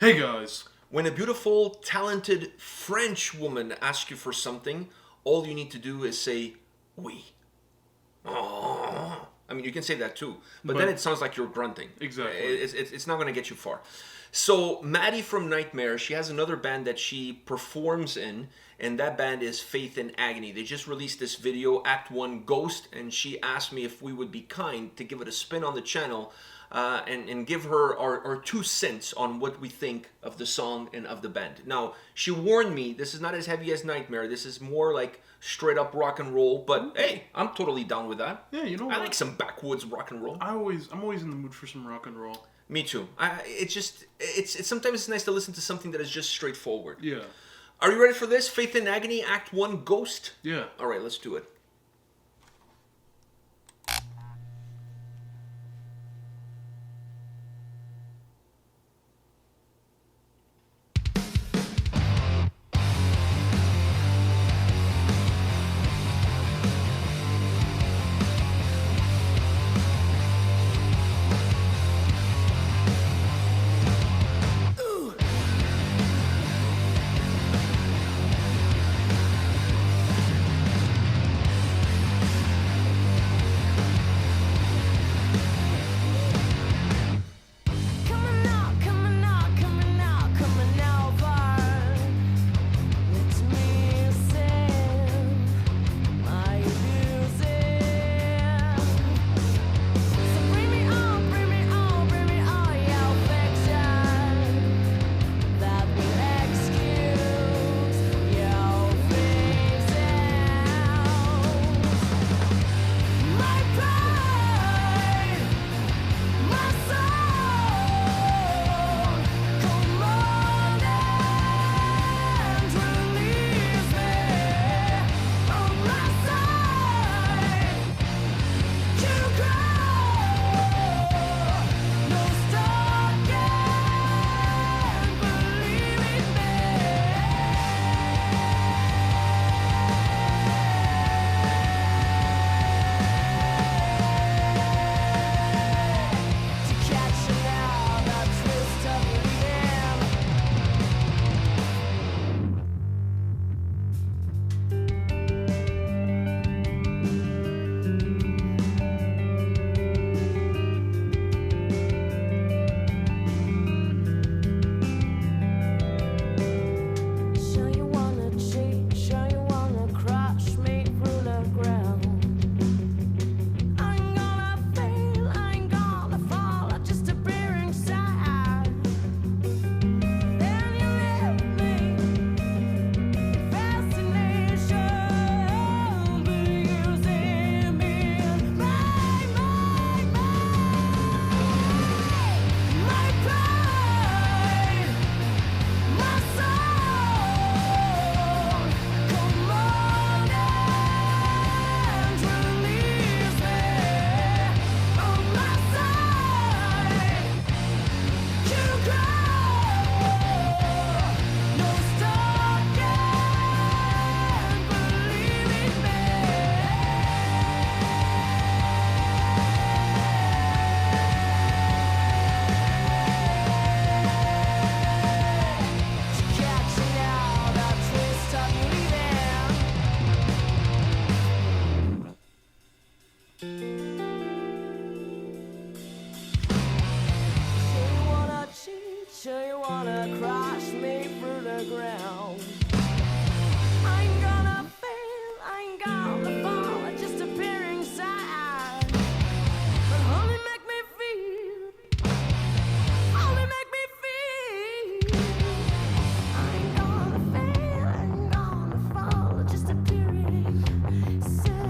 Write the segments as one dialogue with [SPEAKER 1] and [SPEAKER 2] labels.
[SPEAKER 1] Hey guys.
[SPEAKER 2] When a beautiful, talented French woman asks you for something, all you need to do is say, oui. Oh. I mean, you can say that too, but then it sounds like you're grunting.
[SPEAKER 1] Exactly.
[SPEAKER 2] It's not going to get you far. So, Maddie from Nightmare, she has another band that she performs in, and that band is Faith in Agony. They just released this video, Act 1 Ghost, and she asked me if we would be kind to give it a spin on the channel and give her our 2 cents on what we think of the song and of the band. Now, she warned me, this is not as heavy as Nightmare. This is more like straight up rock and roll, but hey, I'm totally down with that.
[SPEAKER 1] Yeah, you know what?
[SPEAKER 2] I like some backwoods rock and roll.
[SPEAKER 1] I'm always in the mood for some rock and roll.
[SPEAKER 2] Me too. It's sometimes it's nice to listen to something that is just straightforward.
[SPEAKER 1] Yeah.
[SPEAKER 2] Are you ready for this? Faith in Agony, Act 1 Ghost?
[SPEAKER 1] Yeah.
[SPEAKER 2] All right, let's do it.
[SPEAKER 3] Sure you wanna crush me through the ground. I ain't gonna fail, I ain't gonna fall, I just appear inside. But only make me feel, only make me feel. I ain't gonna fail, I ain't gonna fall, just appearing sad,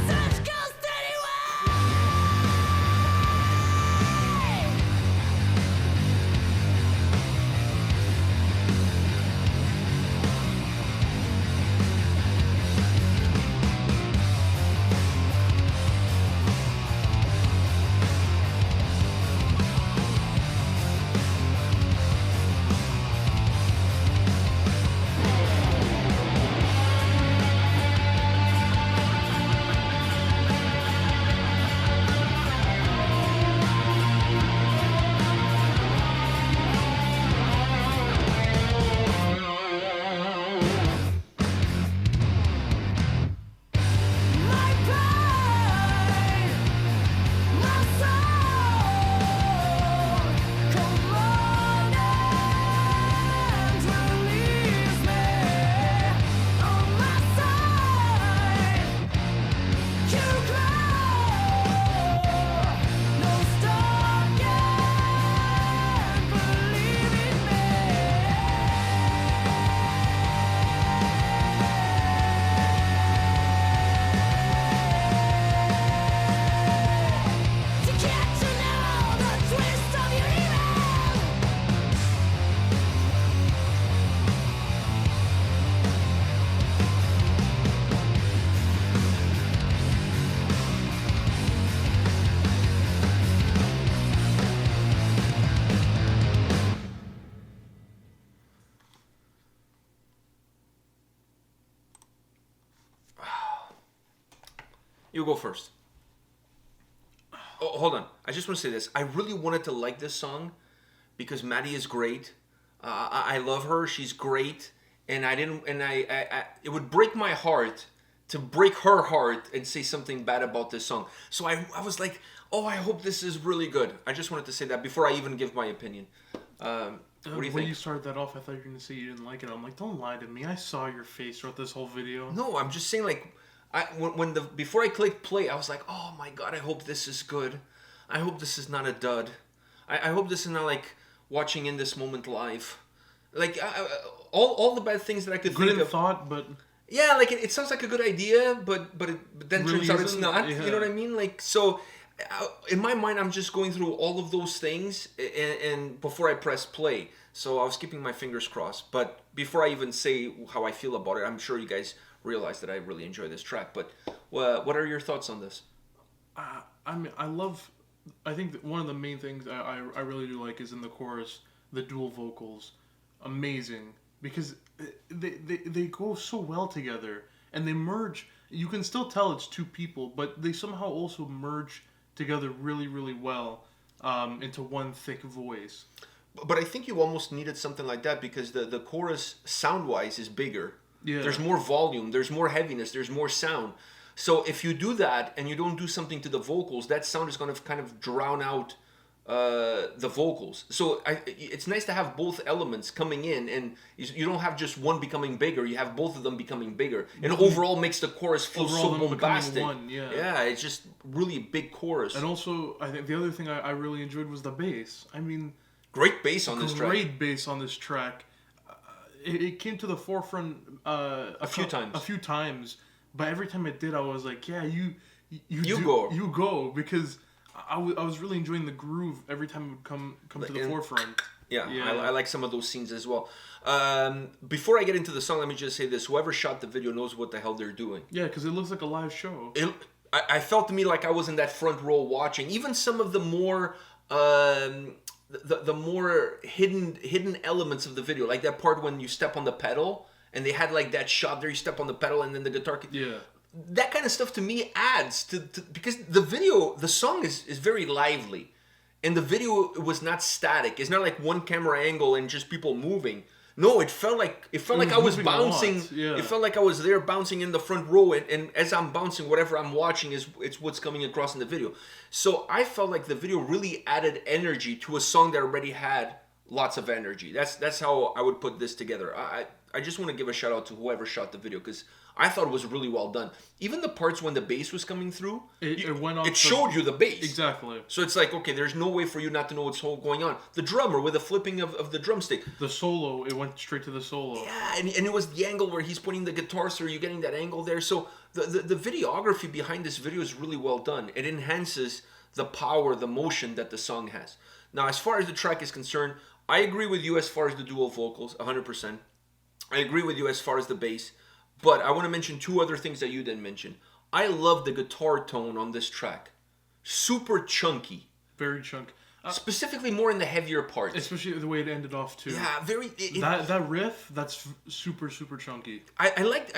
[SPEAKER 3] such ghost anyway.
[SPEAKER 2] You go first. Oh, hold on. I just want to say this. I really wanted to like this song because Maddie is great. I love her. She's great. And I didn't. And it would break my heart to break her heart and say something bad about this song. So I was like, oh, I hope this is really good. I just wanted to say that before I even give my opinion. What do you think?
[SPEAKER 1] When you started that off, I thought you were going to say you didn't like it. I'm like, don't lie to me. I saw your face throughout this whole video.
[SPEAKER 2] No, I'm just saying, like, before I clicked play, I was like, oh my god, I hope this is good. I hope this is not a dud. I hope this is not like watching In This Moment live. Like, all the bad things that I could think of.
[SPEAKER 1] Thought, but
[SPEAKER 2] yeah, like it sounds like a good idea, but then
[SPEAKER 1] really
[SPEAKER 2] turns out it's
[SPEAKER 1] isn't?
[SPEAKER 2] not.
[SPEAKER 1] Yeah.
[SPEAKER 2] You know what I mean? Like, so in my mind, I'm just going through all of those things and before I press play. So I was keeping my fingers crossed. But before I even say how I feel about it, I'm sure you guys realize that I really enjoy this track. But what are your thoughts on this?
[SPEAKER 1] I mean, I think that one of the main things I really do like is in the chorus, the dual vocals. Amazing. Because they go so well together. And they merge. You can still tell it's two people, but they somehow also merge together really, really well into one thick voice.
[SPEAKER 2] But I think you almost needed something like that because the chorus, sound-wise, is bigger.
[SPEAKER 1] Yeah.
[SPEAKER 2] There's more volume, there's more heaviness, there's more sound. So if you do that and you don't do something to the vocals, that sound is going to kind of drown out the vocals. So it's nice to have both elements coming in, and you don't have just one becoming bigger. You have both of them becoming bigger, and overall makes the chorus feel so bombastic. Yeah, it's just really a big chorus.
[SPEAKER 1] And also, I think the other thing I really enjoyed was the bass. I mean,
[SPEAKER 2] great bass on this track.
[SPEAKER 1] Great bass on this track. It came to the forefront a few times, but every time it did, I was like, yeah, you go, because I was really enjoying the groove every time it would come to the forefront.
[SPEAKER 2] Yeah. I like some of those scenes as well. Before I get into the song, let me just say this. Whoever shot the video knows what the hell they're doing.
[SPEAKER 1] Yeah, because it looks like a live show.
[SPEAKER 2] I felt to me like I was in that front row watching. Even some of the more... the more hidden elements of the video, like that part when you step on the pedal, and they had like that shot there, you step on the pedal and then the guitar.
[SPEAKER 1] Yeah.
[SPEAKER 2] That kind of stuff to me adds to because the song is very lively, and the video was not static. It's not like one camera angle and just people moving. No, it felt like I was bouncing.
[SPEAKER 1] Yeah.
[SPEAKER 2] It felt like I was there bouncing in the front row, and as I'm bouncing, whatever I'm watching it's what's coming across in the video. So I felt like the video really added energy to a song that already had lots of energy. That's how I would put this together. I just want to give a shout out to whoever shot the video because I thought it was really well done. Even the parts when the bass was coming through, it showed you the bass.
[SPEAKER 1] Exactly.
[SPEAKER 2] So it's like, okay, there's no way for you not to know what's going on. The drummer with the flipping of the drumstick.
[SPEAKER 1] The solo, it went straight to the solo.
[SPEAKER 2] Yeah, and it was the angle where he's putting the guitar, so you're getting that angle there. So the videography behind this video is really well done. It enhances the power, the motion that the song has. Now, as far as the track is concerned, I agree with you as far as the dual vocals, 100%. I agree with you as far as the bass. But I want to mention two other things that you didn't mention. I love the guitar tone on this track. Super chunky.
[SPEAKER 1] Very chunky.
[SPEAKER 2] Specifically more in the heavier parts.
[SPEAKER 1] Especially the way it ended off too.
[SPEAKER 2] Yeah, very...
[SPEAKER 1] That riff, that's super, super chunky.
[SPEAKER 2] I like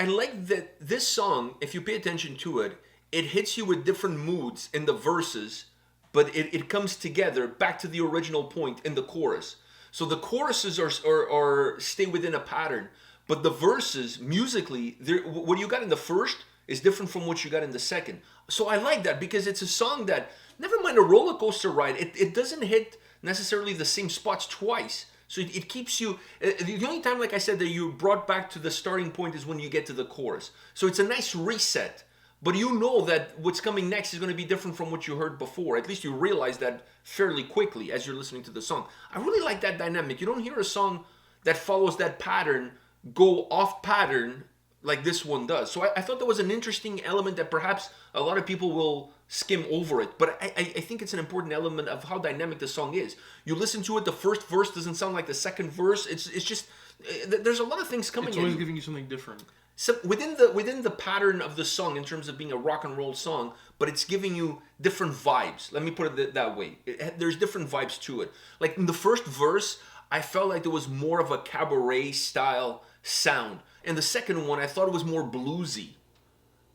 [SPEAKER 2] that this song, if you pay attention to it, it hits you with different moods in the verses, but it comes together back to the original point in the chorus. So the choruses are stay within a pattern. But the verses, musically, what you got in the first is different from what you got in the second. So I like that because it's a song that, never mind a roller coaster ride, it doesn't hit necessarily the same spots twice. So it keeps you... The only time, like I said, that you're brought back to the starting point is when you get to the chorus. So it's a nice reset. But you know that what's coming next is going to be different from what you heard before. At least you realize that fairly quickly as you're listening to the song. I really like that dynamic. You don't hear a song that follows that pattern go off pattern like this one does. So I thought that was an interesting element that perhaps a lot of people will skim over it. But I think it's an important element of how dynamic the song is. You listen to it, the first verse doesn't sound like the second verse. It's just, there's a lot of things coming in.
[SPEAKER 1] It's always giving you something different.
[SPEAKER 2] So within the pattern of the song in terms of being a rock and roll song, but it's giving you different vibes. Let me put it that way. There's different vibes to it. Like in the first verse, I felt like there was more of a cabaret style sound. And the second one, I thought it was more bluesy.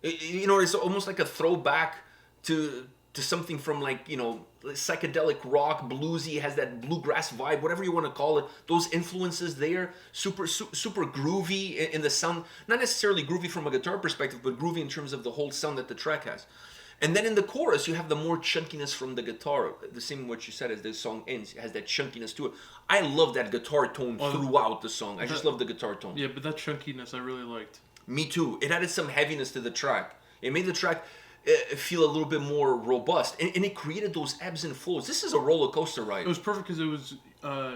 [SPEAKER 2] You know, it's almost like a throwback to something from like, you know, psychedelic rock, bluesy, has that bluegrass vibe, whatever you want to call it. Those influences there, super groovy in the sound. Not necessarily groovy from a guitar perspective, but groovy in terms of the whole sound that the track has. And then in the chorus, you have the more chunkiness from the guitar. The same what you said as the song ends, it has that chunkiness to it. I love that guitar tone throughout the song. I just love the guitar tone.
[SPEAKER 1] Yeah, but that chunkiness I really liked.
[SPEAKER 2] Me too. It added some heaviness to the track. It made the track feel a little bit more robust. And it created those ebbs and flows. This is a roller coaster ride.
[SPEAKER 1] It was perfect because it was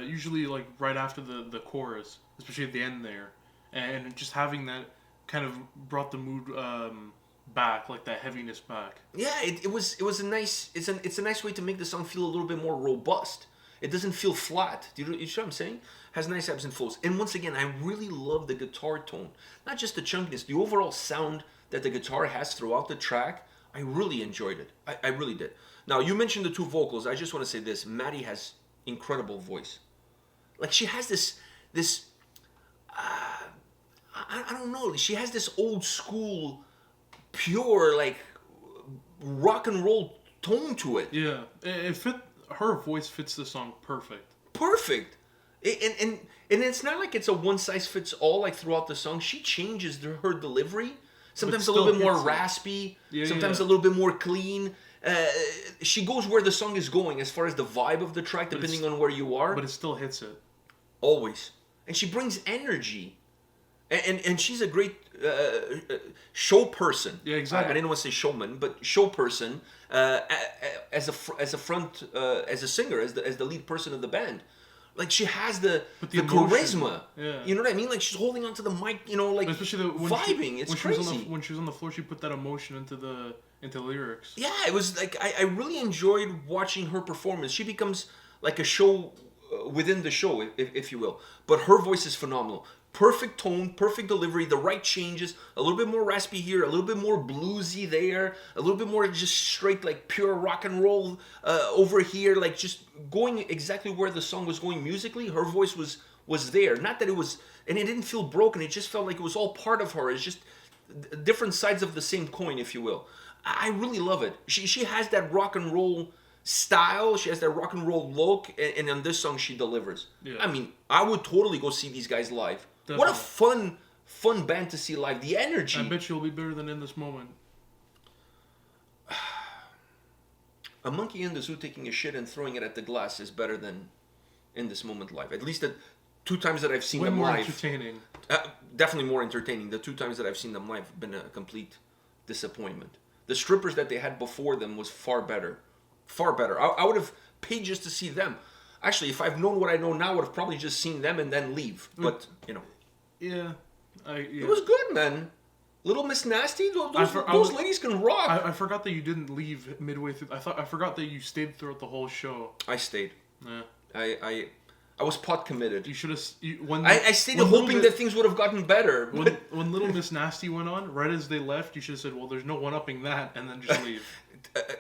[SPEAKER 1] usually like right after the chorus, especially at the end there. And just having that kind of brought the mood back, like that heaviness back.
[SPEAKER 2] Yeah, it was a nice, it's a nice way to make the song feel a little bit more robust. It doesn't feel flat. You know what I'm saying? Has nice ebbs and flows. And once again, I really love the guitar tone. Not just the chunkiness, the overall sound that the guitar has throughout the track. I really enjoyed it. I really did. Now, you mentioned the two vocals. I just want to say this. Maddie has incredible voice. Like, she has this I don't know. She has this old school, pure, like, rock and roll tone to it.
[SPEAKER 1] Yeah, it fit. Her voice fits the song perfect.
[SPEAKER 2] Perfect. And it's not like it's a one size fits all like throughout the song. She changes her delivery. Sometimes a little bit more raspy. Sometimes a little bit more clean. She goes where the song is going as far as the vibe of the track, depending on where you are.
[SPEAKER 1] But it still hits it.
[SPEAKER 2] Always. And she brings energy. And she's a great show person.
[SPEAKER 1] Yeah, exactly.
[SPEAKER 2] I didn't want to say showman, but show person as a singer, as the lead person of the band. Like, she has the charisma.
[SPEAKER 1] Yeah.
[SPEAKER 2] You know what I mean? Like, she's holding onto the mic, you know, like,
[SPEAKER 1] especially
[SPEAKER 2] vibing. It's crazy.
[SPEAKER 1] When she was on the floor, she put that emotion into the lyrics.
[SPEAKER 2] Yeah, it was like, I really enjoyed watching her performance. She becomes like a show within the show, if you will. But her voice is phenomenal. Perfect tone, perfect delivery, the right changes, a little bit more raspy here, a little bit more bluesy there, a little bit more just straight like pure rock and roll over here, like just going exactly where the song was going musically. Her voice was there. Not that it was, and it didn't feel broken, it just felt like it was all part of her. It's just different sides of the same coin, if you will. I really love it. She has that rock and roll style, she has that rock and roll look, and on this song she delivers.
[SPEAKER 1] Yeah.
[SPEAKER 2] I mean, I would totally go see these guys live.
[SPEAKER 1] Definitely.
[SPEAKER 2] What a fun band to see live. The energy.
[SPEAKER 1] I bet you'll be better than In This Moment.
[SPEAKER 2] A monkey in the zoo taking a shit and throwing it at the glass is better than In This Moment live. At least the 2 times that I've seen them
[SPEAKER 1] more
[SPEAKER 2] live.
[SPEAKER 1] Entertaining.
[SPEAKER 2] Definitely more entertaining. The 2 times that I've seen them live have been a complete disappointment. The strippers that they had before them was far better. Far better. I would have paid just to see them. Actually, if I've known what I know now, I would have probably just seen them and then leave. But, you know.
[SPEAKER 1] Yeah.
[SPEAKER 2] It was good, man. Little Miss Nasty, those ladies can rock.
[SPEAKER 1] I forgot that you didn't leave midway through. I forgot that you stayed throughout the whole show.
[SPEAKER 2] I stayed.
[SPEAKER 1] Yeah.
[SPEAKER 2] I was pot committed.
[SPEAKER 1] You should have.
[SPEAKER 2] I stayed hoping that things would have gotten better.
[SPEAKER 1] When Little Miss Nasty went on, right as they left, you should have said, "Well, there's no one-upping that," and then just leave.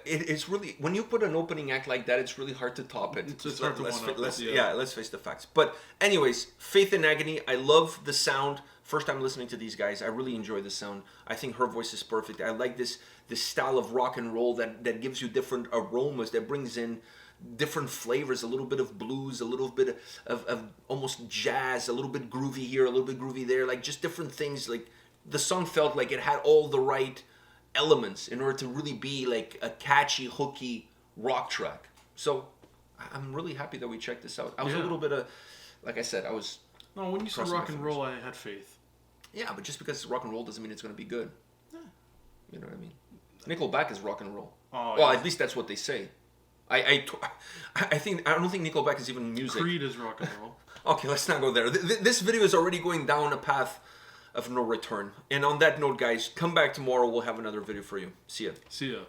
[SPEAKER 2] It's really, when you put an opening act like that, it's really hard to top it.
[SPEAKER 1] It's hard to one-up.
[SPEAKER 2] Let's face the facts. But anyways, Faith in Agony. I love the sound. First time listening to these guys, I really enjoy the sound. I think her voice is perfect. I like this style of rock and roll that gives you different aromas, that brings in different flavors, a little bit of blues, a little bit of almost jazz, a little bit groovy here, a little bit groovy there, like just different things. Like, the song felt like it had all the right elements in order to really be like a catchy, hooky rock track. So I'm really happy that we checked this out. I was a little bit like I said, I was...
[SPEAKER 1] No, when you said rock and roll, I had faith.
[SPEAKER 2] Yeah, but just because it's rock and roll doesn't mean it's going to be good. Yeah. You know what I mean? Nickelback is rock and roll.
[SPEAKER 1] Oh,
[SPEAKER 2] well, at least that's what they say. I don't think Nickelback is even music.
[SPEAKER 1] Creed is rock and roll.
[SPEAKER 2] Okay, let's not go there. This video is already going down a path of no return. And on that note, guys, come back tomorrow. We'll have another video for you. See ya.
[SPEAKER 1] See ya.